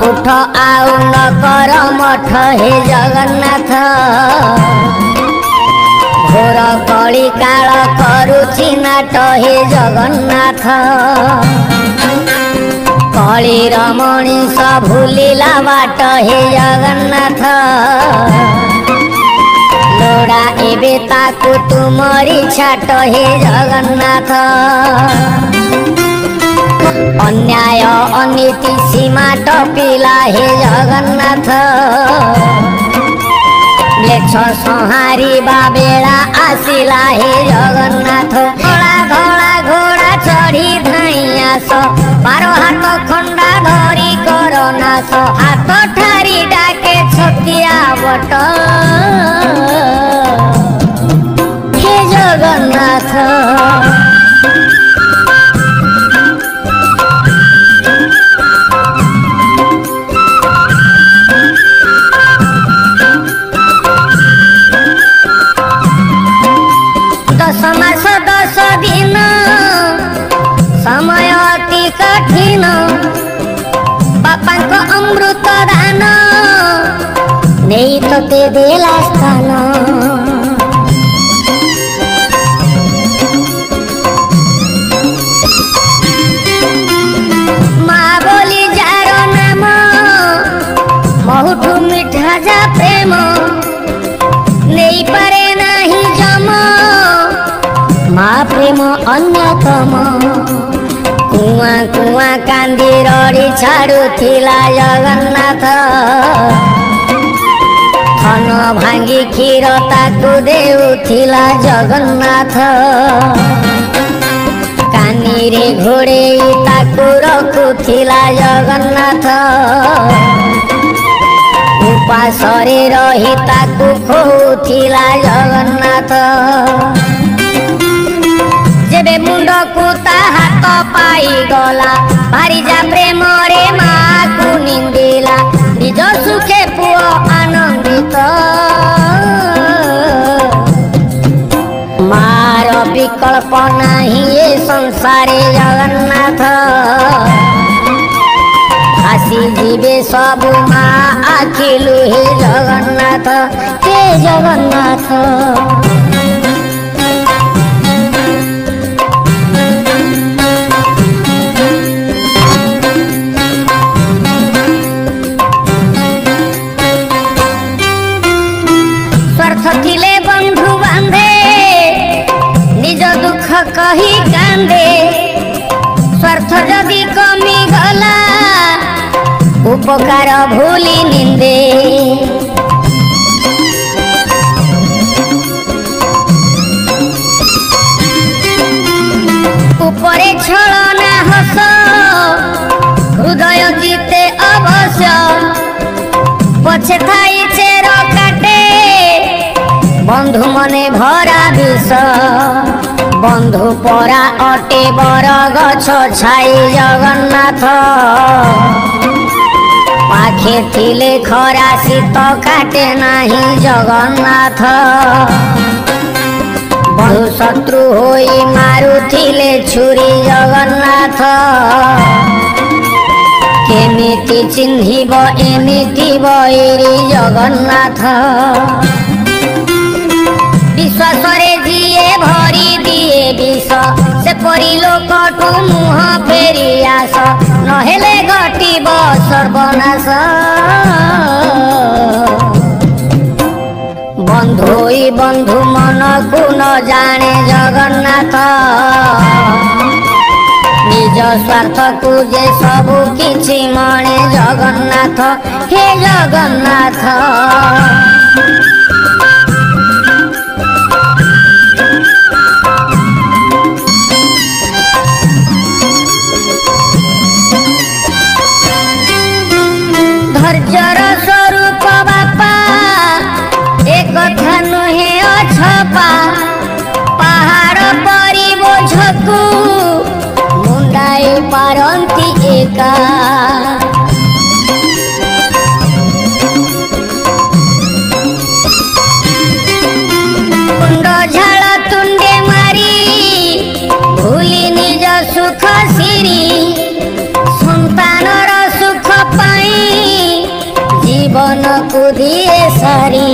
उठ आउ न कर मठ हे जगन्नाथ घोर कली काल करुछि नाट हे जगन्नाथ कलीर मनीष भूलिला बाट हे जगन्नाथ लोड़ा एबे ताकू तुमरी छाट हे जगन्नाथ अन्याय अनीति सीमा टपिला हे जगन्नाथ लेक्ष संहारिबा बेला आसिला हे जगन्नाथ धला धला घोड़ा चढ़ी धाई आस 12 हाथ खंडा धरी कर नाश हाथ ठारी डाके छतिया बट हे जगन्नाथ मास 10 दिन समय अति कठिन बापा को अमृत दान नहीं तोते देला स्थान माँ बोली जार नाम बहुठू मिठा जा प्रेम नहीं पारे नहीं जम माँ प्रेम अन्यतम कुआ कुआ कांदी रड़ी छाड़ुथिला जगन्नाथ थन भांगी क्षीर ताकू देउथिला जगन्नाथ कानी रे घोड़े ताकू रखुथिला जगन्नाथ उपासरे रही ताकू खोउथिला जगन्नाथ जेबे मुंड को ता हाथ पाई गला भारी जा प्रेम रे माँ को निंदिला निज सुखे पुओ आनंदित मार विकल्प नहीं ये संसारे जगन्नाथ आसी जीवे सब माँ आखिलु हे जगन्नाथ हे जगन्नाथ थिले बंधु बांधे निज दुख कही कांदे स्वार्थ जदि कमी गला उपकार भूली निंदे उपरे छलना हस हृदय जीते अवश्य पछे थाई चेर काटे बंधु मने भरा विष बंधु परा अटे बर गछ छाई जगन्नाथ पाखे थिले खरा शीत काटे नाही जगन्नाथ बहु शत्रु होई मारुथिले छुरी जगन्नाथ केमिति चिन्हिब एमिति बैरी जगन्नाथ विश्वास रे जिए भरी दिए विष से परी लोकठू मुह फेरी आस नहेले घटिब सर्वनाश बंधुई बंधु मन को न जाने जगन्नाथ निज स्वार्थ को जे सबु किछि मणे जगन्नाथ हे जगन्नाथ धैर्यर स्वरूप बापा एक कथा नुहे अछपा पहाड़ परी बोझकू मुंडाई पारंती एका कुंड झाड़ तुंडे मारी भूली निज सुख सिरी संतानर सुख पाई बुद्धि सारी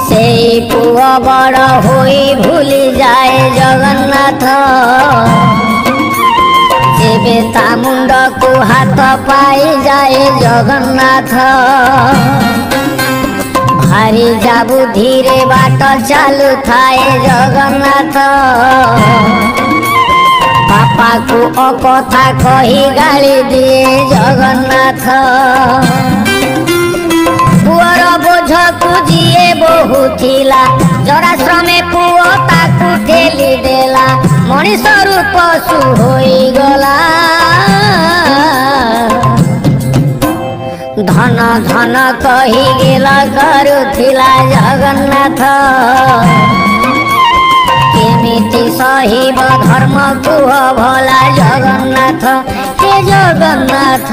से पुआ बड़ होई भूली जाए जगन्नाथ जेबे ता मुंड को हाथ पाई जाए जगन्नाथ भारी जा बुद्धिरे बाट चालू थाए जगन्नाथ बापा को अकथा कही गाली दिए जगन्नाथ पुअर बोझ को जीए बहु थिला जराश्रमे पुओ ताकू ठेली देला मनीष रूप पशु होई गला धन धन कही गेला करुथिला जगन्नाथ केमिति सहिब धर्म कुह भला जगन्नाथ हे जगन्नाथ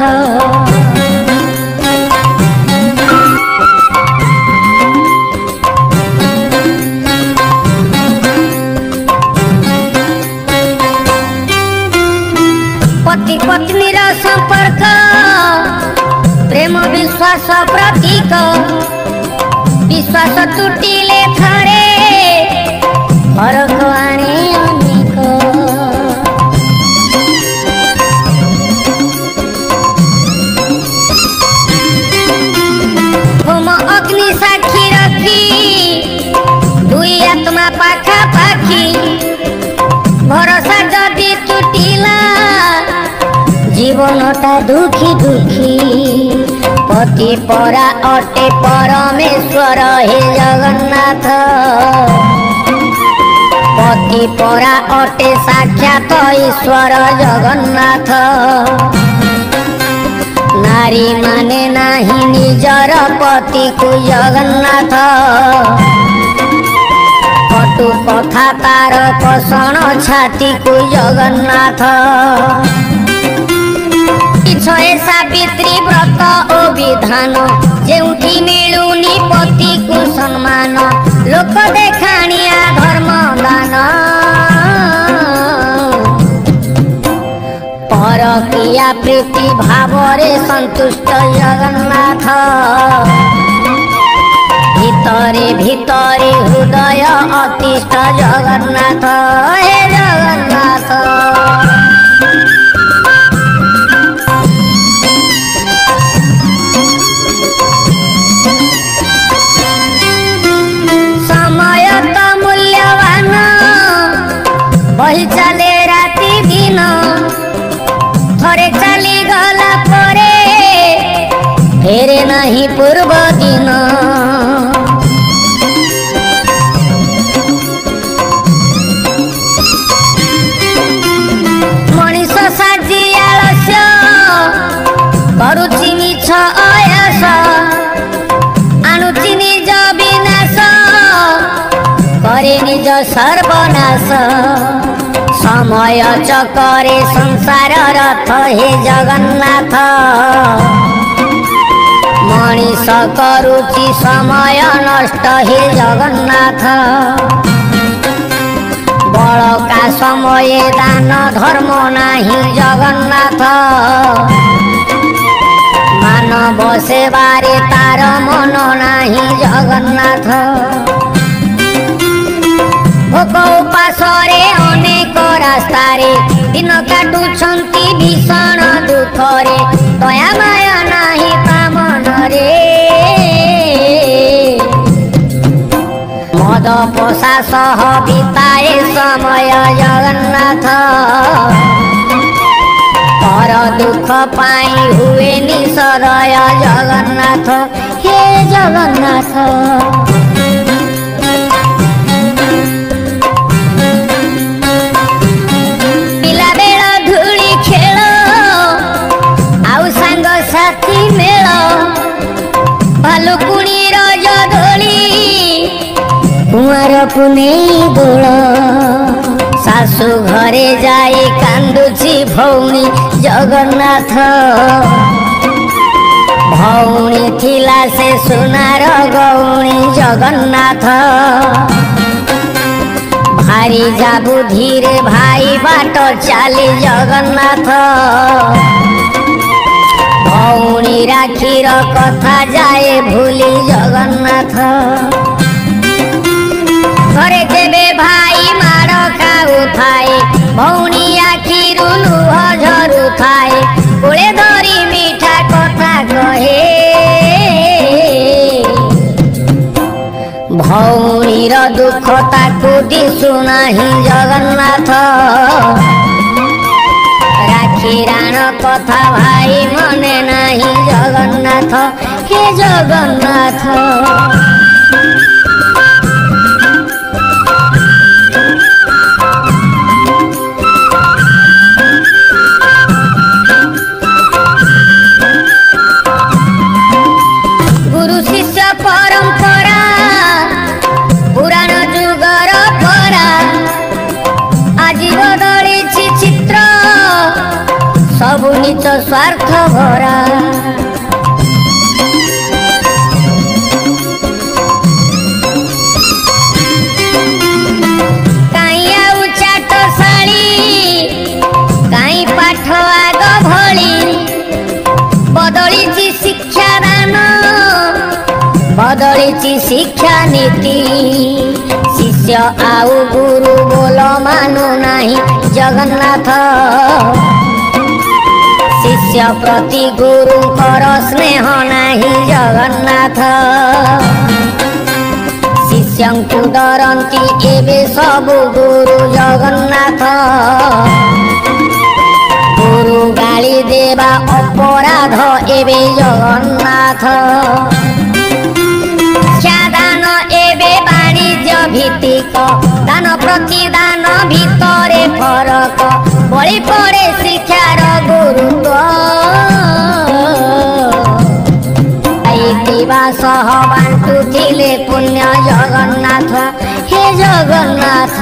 पति पत्नी संपर्क प्रेम विश्वास प्रतीक विश्वास टूटिले थरे फरक आने अनेक होम अग्नि साक्षी रखी दुई आत्मा पाखा पाखी भरोसा जदि टूटिला जीवनटा दुखी दुखी पति परा अटे परमेश्वर हे जगन्नाथ पति परा अटे साक्षात ईश्वर जगन्नाथ नारी माने नाही निजर पति को जगन्नाथ कटु कथा तार कषण छाती को जगन्नाथ छे सावित्री व्रत ओ विधान जेउठी मिलुनी पति को सम्मान लोक देखाणिया धर्म दान परकिया प्रीति भावरे संतुष्ट जगन्नाथ भितरे भितरे हृदय अतिष्ठ जगन्नाथ हे जगन्नाथ बही चले राति दिन थरे चली गला परे फेरे नहीं पूर्व दिन मनीष साजी आलस्य करुची मिछ अयास आणुची निज विनाश करे निज सर्वनाश समय चकरे संसार रथ हे जगन्नाथ मनीष करुची समय नष्ट हे जगन्नाथ बड़का समय दान धर्म नाही जगन्नाथ मानव सेवारे तार मन नाही जगन्नाथ भोक उपासरे अनेक रास्तारे दिन काटुछंती भीषण दुखरे दया माया नाही कामनरे मद पोषा सह बिताए समय जगन्नाथ पर दुख पाई हुए निसदय जगन्नाथ हे जगन्नाथ भालुकुणी रज दोली कुआर पुने दोल सासु घरे जाई कांदुची भौणी जगन्नाथ भौणी थिला से सुनार गौणी जगन्नाथ भारी जा बुद्धिरे भाई बाट चाली जगन्नाथ भौणी राखीर कथा जाए भूली जगन्नाथ घरे जेबे भाई माड़ खाऊ थाए भौणी आखिरु लुह झरु थाए कोले धरी मीठा कथा कहे भौणीर दुख ताकू दिशु नाही जगन्नाथ राखी राण कथा भाई मने नाही जगन्नाथ हे जगन्नाथ गुरु शिष्य परंपरा पुराण जुगर परा आज बदली चित्र सबु निज स्वार्थ भरा काई आउ चाटशाली काई पाठ आग भली बदली शिक्षादान बदली शिक्षा नीति शिष्य आउ गुरु बोल मानु नाही जगन्नाथ शिष्य प्रति गुरु कर स्नेह नाही जगन्नाथ शिष्यंकु डरंती एबे सबु गुरु जगन्नाथ गुरु गाली देवा अपराध एबे जगन्नाथ दान एबे वाणिज्य भित्तिक दान प्रतिदान भितरे फरक बळी पड़े शिक्षार गुरुत्व सह बांटुथिले पुण्य जगन्नाथ हे जगन्नाथ।